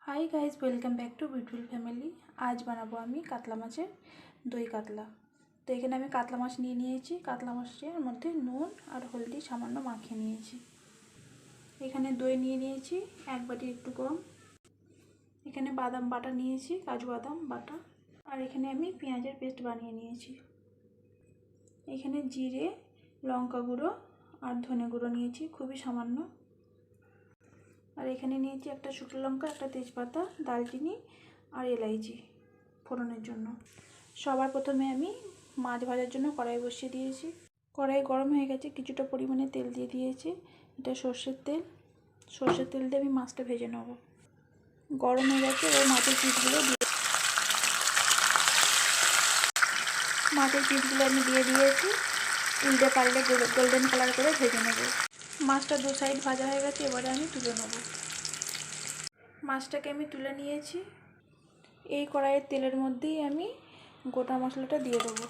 High guys welcome back to beautiful family. आज बनाबो आमी कातला माछेर दई कातला। तो एखाने आमी कातला माछ निये नियेछि। कातला माछेर मध्य नुन और हल्दी सामान्य माखिए नियेछि। एखाने दई निये नियेछि एक बाटी एकटु कम। एखाने बादाम बाटा नियेछि, काजू बादाम बाटा। और एखाने आमी पेঁয়াজের पेस्ट बानिए नियेछि। एखाने जिरे लंका गुঁড়ো और धने गुঁড়ো नियेछि खूबই सामान्य। और एखाने नियेछि एक शुकनो लंका, एक तेजपाता, दालचिनी और एलाइची फोड़নের জন্য। সবার প্রথমে আমি মাছ ভাজার জন্য কড়াই বসিয়ে দিয়েছি। কড়াই গরম হয়ে গেছে, কিছুটা পরিমাণে তেল দিয়ে দিয়েছি। এটা সরষের তেল। সরষের তেল দিয়ে আমি মাছটা ভেজে নেব। গরম হয়ে গেছে, এবার মাছের পিসগুলো আমি দিয়ে দিয়েছি। উল্টে পাল্টে গোল্ডেন কালার করে ভেজে নেব। মাছটা দু সাইড ভাজা হয়ে গেছে, এবারে আমি তুলে নেব। মাছটাকে আমি তুলে নিয়েছি। এই কড়াইয়ের তেলের মধ্যেই আমি গোটা মশলাটা দিয়ে দেবো।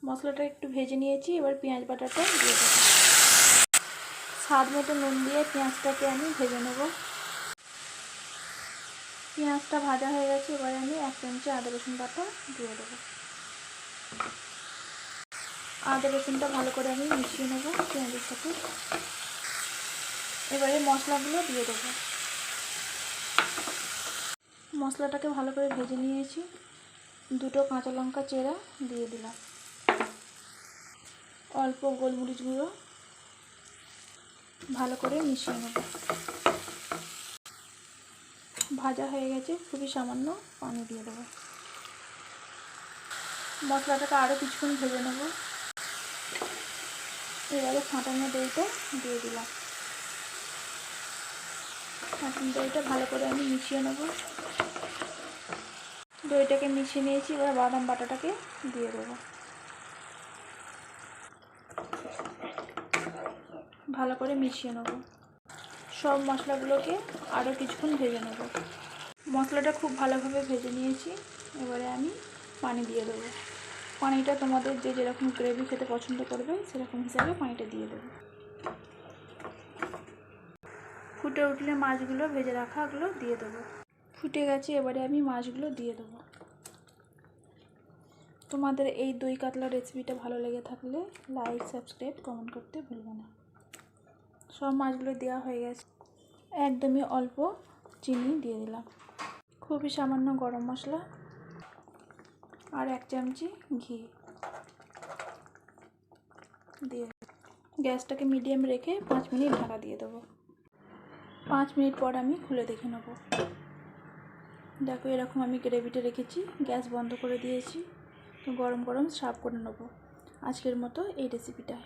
মশলাটা একটু ভেজে নিয়েছি, এবার পেঁয়াজ বাটাটা দিয়ে দেবো। স্বাদ মতো নুন দিয়ে পেঁয়াজটাকে আমি ভেজে নেব। পেঁয়াজটা ভাজা হয়ে গেছে, এবারে আমি 1 চামচ আদা রসুন বাটা দিয়ে দেবো। আদা রসুনটা ভালো করে আমি মিশিয়ে নেব পেঁয়াজের সাথে। এবারে মশলাগুলো দিয়ে দেবো। মশলাটাকে ভালো করে ভেজে নিয়েছি। দুটো কাঁচা লঙ্কা চেরা দিয়ে দিলাম। অল্প গোলমরিচ গুঁড়ো ভালো করে মিশিয়ে নেব। ভাজা হয়ে গেছে, খুবই সামান্য পানি দিয়ে দেবো। মশলাটাকে আরও কিছুক্ষণ ভেজে নেব। এবারে ফাটানো দইটা দিয়ে দিলাম। ফাটানো দইটা ভালো করে আমি মিশিয়ে নেব। দইটাকে মিশিয়ে নিয়েছি, এবার বাদাম বাটাটাকে দিয়ে দেবো। ভালো করে মিশিয়ে নেব। সব মশলাগুলোকে আরও কিছুক্ষণ ভেজে নেব। মশলাটা খুব ভালোভাবে ভেজে নিয়েছি। এবারে আমি পানি দিয়ে দেবো। পানিটা তোমাদের যে যেরকম গ্রেভি খেতে পছন্দ করবে সেরকম হিসাবে পানিটা দিয়ে দেবো। ফুটে উঠলে মাছগুলো ভেজে রাখাগুলো দিয়ে দেবো। ফুটে গেছে, এবারে আমি মাছগুলো দিয়ে দেবো। তোমাদের এই দই কাতলা রেসিপিটা ভালো লেগে থাকলে লাইক, সাবস্ক্রাইব, কমেন্ট করতে ভুলবে না। সব মাছগুলো দেওয়া হয়ে গেছে। একদমই অল্প চিনি দিয়ে দিলাম। খুবই সামান্য গরম মশলা আর 1 চামচি ঘি দিয়ে গ্যাসটাকে মিডিয়াম রেখে 5 মিনিট ঢাকা দিয়ে দেবো। 5 মিনিট পর আমি খুলে দেখে নেব। দেখো এরকম আমি গ্রেভিটা রেখেছি। গ্যাস বন্ধ করে দিয়েছি। তো গরম গরম সার্ভ করে নেব আজকের মতো এই রেসিপিটায়।